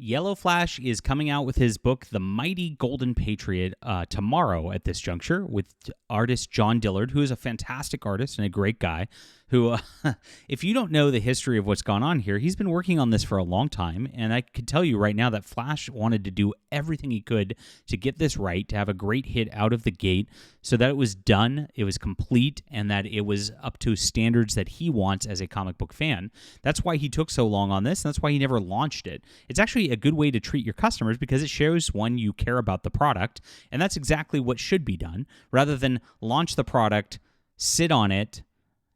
Yellowflash is coming out with his book, The Mighty Golden Patriot, tomorrow at this juncture with artist John Dillard, who is a fantastic artist and a great guy, who, if you don't know the history of what's gone on here, he's been working on this for a long time, and I can tell you right now that Flash wanted to do everything he could to get this right, to have a great hit out of the gate, so that it was done, it was complete, and that it was up to standards that he wants as a comic book fan. That's why he took so long on this, and that's why he never launched it. It's actually a good way to treat your customers because it shows, one, you care about the product, and that's exactly what should be done, rather than launch the product, sit on it,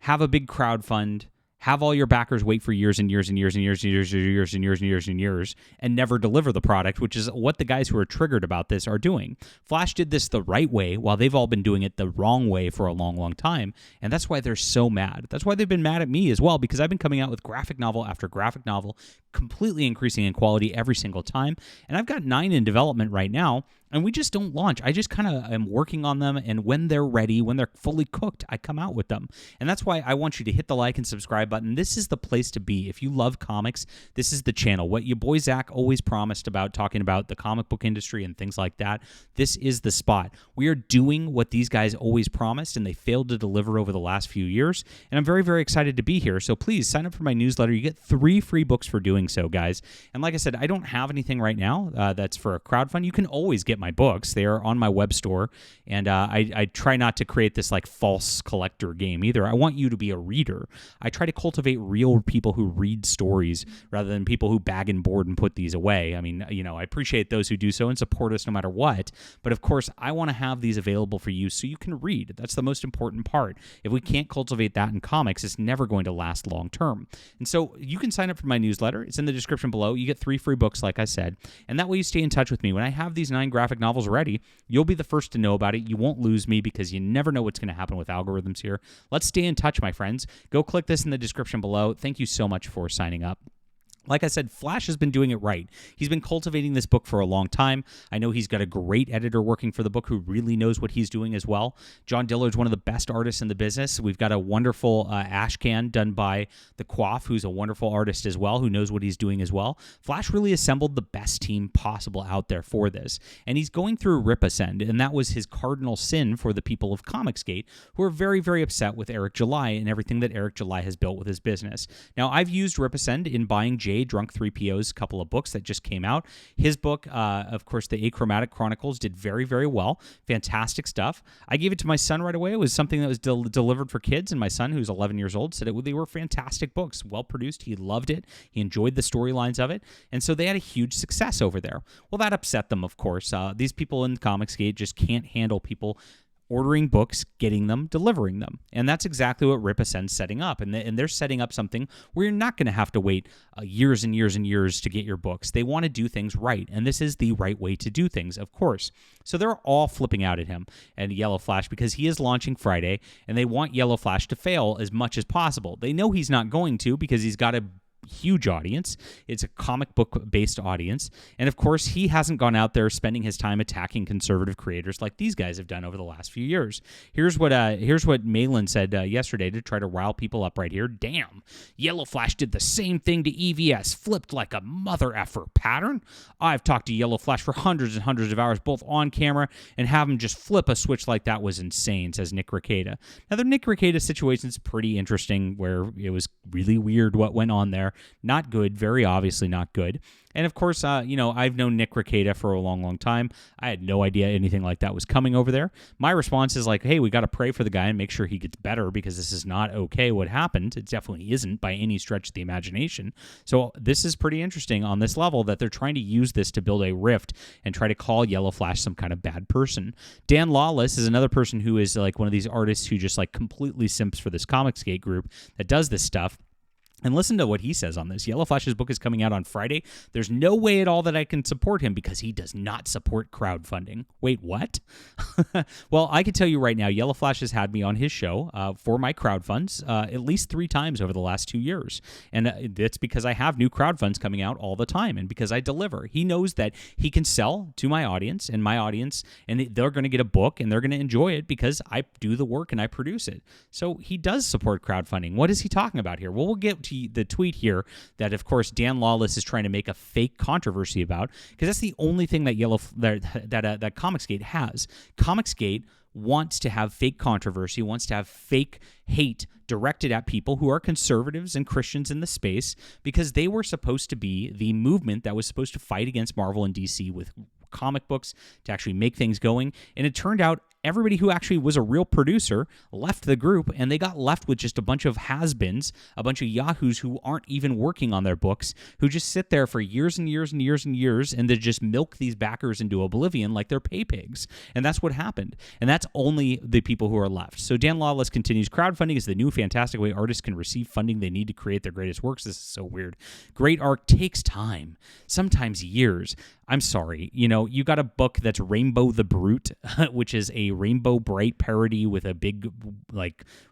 have a big crowd fund, have all your backers wait for years and years and years and years and years and years and years and years and years and never deliver the product, which is what the guys who are triggered about this are doing. Flash did this the right way while they've all been doing it the wrong way for a long, long time, and that's why they're so mad. That's why they've been mad at me as well, because I've been coming out with graphic novel after graphic novel, completely increasing in quality every single time, and I've got 9 in development right now, and we just don't launch. I just kind of am working on them, and when they're ready, when they're fully cooked, I come out with them. And that's why I want you to hit the like and subscribe button. This is the place to be. If you love comics, this is the channel. What your boy Zach always promised about talking about the comic book industry and things like that, this is the spot. We are doing what these guys always promised, and they failed to deliver over the last few years, and I'm very, very excited to be here. So please sign up for my newsletter. You get 3 free books for doing so, guys. And like I said, I don't have anything right now that's for a crowdfund. You can always get my books. They are on my web store, and I try not to create this like false collector game either. I want you to be a reader. I try to cultivate real people who read stories rather than people who bag and board and put these away. I mean, I appreciate those who do so and support us no matter what, but of course, I want to have these available for you so you can read. That's the most important part. If we can't cultivate that in comics, it's never going to last long term. And so you can sign up for my newsletter. It's in the description below. You get 3 free books, like I said, and that way you stay in touch with me. When I have these 9 graphic novels ready, you'll be the first to know about it. You won't lose me because you never know what's going to happen with algorithms here. Let's stay in touch, my friends. Go click this in the description below. Thank you so much for signing up. Like I said, Flash has been doing it right. He's been cultivating this book for a long time. I know he's got a great editor working for the book who really knows what he's doing as well. John Dillard's one of the best artists in the business. We've got a wonderful ash can done by The Quaff, who's a wonderful artist as well, who knows what he's doing as well. Flash really assembled the best team possible out there for this. And he's going through Rippasend, and that was his cardinal sin for the people of ComicsGate, who are very, very upset with Eric July and everything that Eric July has built with his business. Now, I've used Rippasend in buying Drunk 3PO's couple of books that just came out. His book, of course, the Achromatic Chronicles, did very, very well. Fantastic stuff. I gave it to my son right away. It was something that was delivered for kids, and my son, who's 11 years old, said they were fantastic books, well-produced. He loved it. He enjoyed the storylines of it, and so they had a huge success over there. Well, that upset them, of course. These people in ComicsGate just can't handle people ordering books, getting them, delivering them. And that's exactly what Rippasend's setting up. And they're setting up something where you're not going to have to wait years and years and years to get your books. They want to do things right. And this is the right way to do things, of course. So they're all flipping out at him and Yellowflash because he is launching Friday, and they want Yellowflash to fail as much as possible. They know he's not going to because he's got a huge audience. It's a comic book based audience, and of course he hasn't gone out there spending his time attacking conservative creators like these guys have done over the last few years. Here's what Malin said yesterday to try to rile people up right here. Damn, Yellowflash did the same thing to EVS, flipped like a mother effer pattern. I've talked to Yellowflash for hundreds and hundreds of hours, both on camera, and have him just flip a switch like that was insane, says Nick Rekieta. Now the Nick Rekieta situation's pretty interesting, where it was really weird what went on there. Not good, very obviously not good. And of course, I've known Nick Rekieta for a long, long time. I had no idea anything like that was coming over there. My response is like, hey, we got to pray for the guy and make sure he gets better, because this is not okay what happened. It definitely isn't by any stretch of the imagination. So this is pretty interesting on this level that they're trying to use this to build a rift and try to call Yellowflash some kind of bad person. Dan Lawless is another person who is like one of these artists who just like completely simps for this ComicsGate group that does this stuff. And listen to what he says on this. Yellowflash's book is coming out on Friday. There's no way at all that I can support him because he does not support crowdfunding. Wait, what? Well, I can tell you right now, Yellowflash has had me on his show for my crowdfunds at least 3 times over the last 2 years. And it's because I have new crowdfunds coming out all the time and because I deliver. He knows that he can sell to my audience, and they're going to get a book and they're going to enjoy it because I do the work and I produce it. So he does support crowdfunding. What is he talking about here? Well, we'll get the tweet here that, of course, Dan Lawless is trying to make a fake controversy about, because that's the only thing that that ComicsGate has. ComicsGate wants to have fake controversy, wants to have fake hate directed at people who are conservatives and Christians in the space, because they were supposed to be the movement that was supposed to fight against Marvel and DC with comic books to actually make things going. And it turned out everybody who actually was a real producer left the group, and they got left with just a bunch of has-beens, a bunch of yahoos who aren't even working on their books, who just sit there for years and years and years and years, and they just milk these backers into oblivion like they're pay pigs. And that's what happened. And that's only the people who are left. So Dan Lawless continues, crowdfunding is the new fantastic way artists can receive funding they need to create their greatest works. This is so weird. Great art takes time, sometimes years. I'm sorry, you got a book that's Rainbow the Brute, which is a Rainbow Bright parody with a big,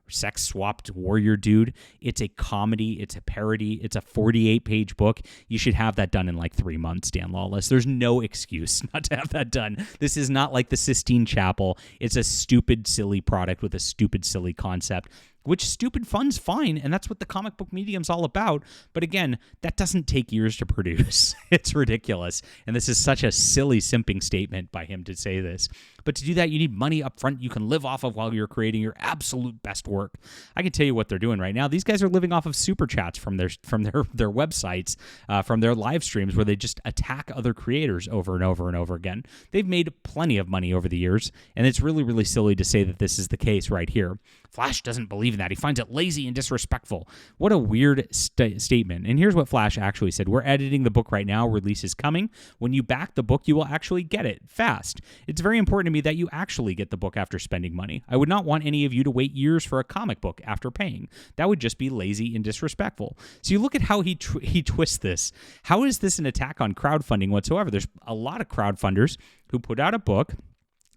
sex-swapped warrior dude. It's a comedy. It's a parody. It's a 48-page book. You should have that done in 3 months, Dan Lawless. There's no excuse not to have that done. This is not like the Sistine Chapel. It's a stupid, silly product with a stupid, silly concept, which stupid fun's fine, and that's what the comic book medium's all about. But again, that doesn't take years to produce. It's ridiculous. And this is such a silly, simping statement by him to say this. But to do that, you need money up front you can live off of while you're creating your absolute best work. I can tell you what they're doing right now. These guys are living off of super chats from their websites, from their live streams, where they just attack other creators over and over and over again. They've made plenty of money over the years, and it's really, really silly to say that this is the case right here. Flash doesn't believe in that. He finds it lazy and disrespectful. What a weird statement. And here's what Flash actually said. We're editing the book right now. Release is coming. When you back the book, you will actually get it fast. It's very important to me that you actually get the book after spending money. I would not want any of you to wait years for a comic book after paying. That would just be lazy and disrespectful. So you look at how he twists this. How is this an attack on crowdfunding whatsoever? There's a lot of crowdfunders who put out a book.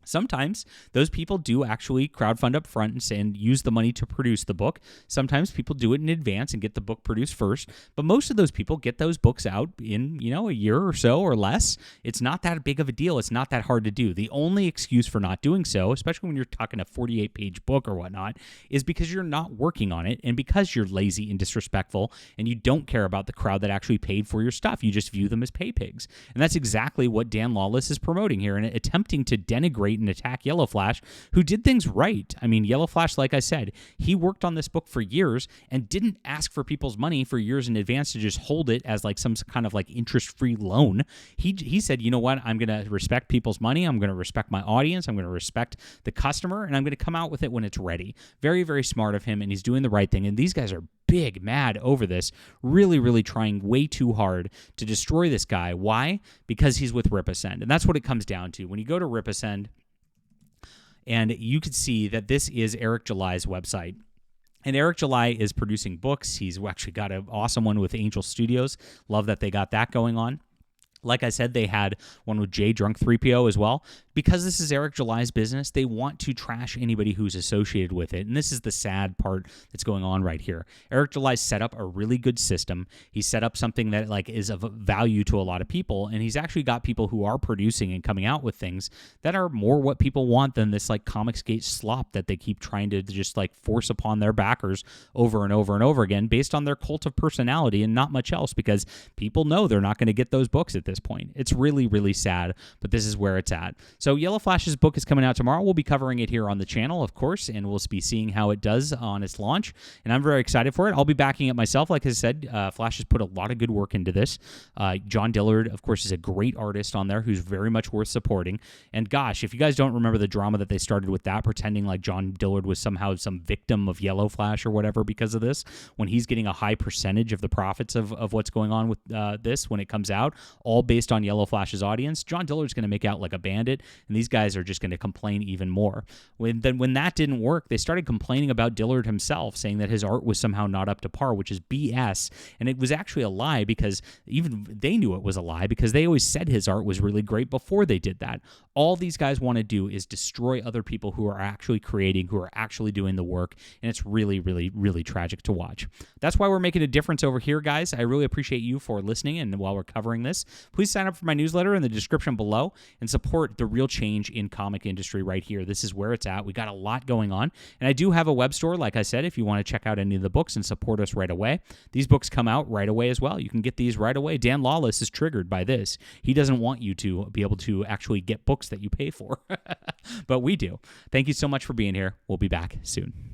Sometimes those people do actually crowdfund up front and use the money to produce the book. Sometimes people do it in advance and get the book produced first. But most of those people get those books out in, a year or so or less. It's not that big of a deal. It's not that hard to do. The only excuse for not doing so, especially when you're talking a 48-page book or whatnot, is because you're not working on it and because you're lazy and disrespectful and you don't care about the crowd that actually paid for your stuff. You just view them as pay pigs. And that's exactly what Dan Lawless is promoting here and attempting to denigrate and attack Yellowflash, who did things right. I mean, Yellowflash, like I said, he worked on this book for years and didn't ask for people's money for years in advance to just hold it as some kind of interest-free loan. He said, you know what, I'm going to respect people's money, I'm going to respect my audience, I'm going to respect the customer, and I'm going to come out with it when it's ready. Very, very smart of him, and he's doing the right thing, and these guys are big mad over this, really, really trying way too hard to destroy this guy. Why? Because he's with Rippasend, and that's what it comes down to. When you go to Rippasend, and you can see that this is Eric July's website. And Eric July is producing books. He's actually got an awesome one with Angel Studios. Love that they got that going on. Like I said, they had one with J Drunk 3PO as well. Because this is Eric July's business, they want to trash anybody who's associated with it. And this is the sad part that's going on right here. Eric July set up a really good system. He set up something that is of value to a lot of people. And he's actually got people who are producing and coming out with things that are more what people want than this ComicsGate slop that they keep trying to just force upon their backers over and over and over again based on their cult of personality and not much else, because people know they're not going to get those books at this point. It's really, really sad, but this is where it's at. So Yellowflash's book is coming out tomorrow. We'll be covering it here on the channel, of course, and we'll be seeing how it does on its launch, and I'm very excited for it. I'll be backing it myself. Like I said, Flash has put a lot of good work into this. John Dillard, of course, is a great artist on there who's very much worth supporting, and gosh, if you guys don't remember the drama that they started with that, pretending like John Dillard was somehow some victim of Yellowflash or whatever because of this, when he's getting a high percentage of the profits of what's going on with this when it comes out, all based on Yellowflash's audience, John Dillard's going to make out like a bandit, and these guys are just going to complain even more. When that didn't work, they started complaining about Dillard himself, saying that his art was somehow not up to par, which is BS, and it was actually a lie, because even they knew it was a lie, because they always said his art was really great before they did that. all these guys want to do is destroy other people who are actually creating, who are actually doing the work, and it's really, really, really tragic to watch. That's why we're making a difference over here, guys. I really appreciate you for listening, and while we're covering this, please sign up for my newsletter in the description below and support the real change in comic industry right here. This is where it's at. We got a lot going on, and I do have a web store, like I said, if you want to check out any of the books and support us right away. These books come out right away as well. You can get these right away. Dan Lawless is triggered by this. He doesn't want you to be able to actually get books that you pay for, but we do. Thank you so much for being here. We'll be back soon.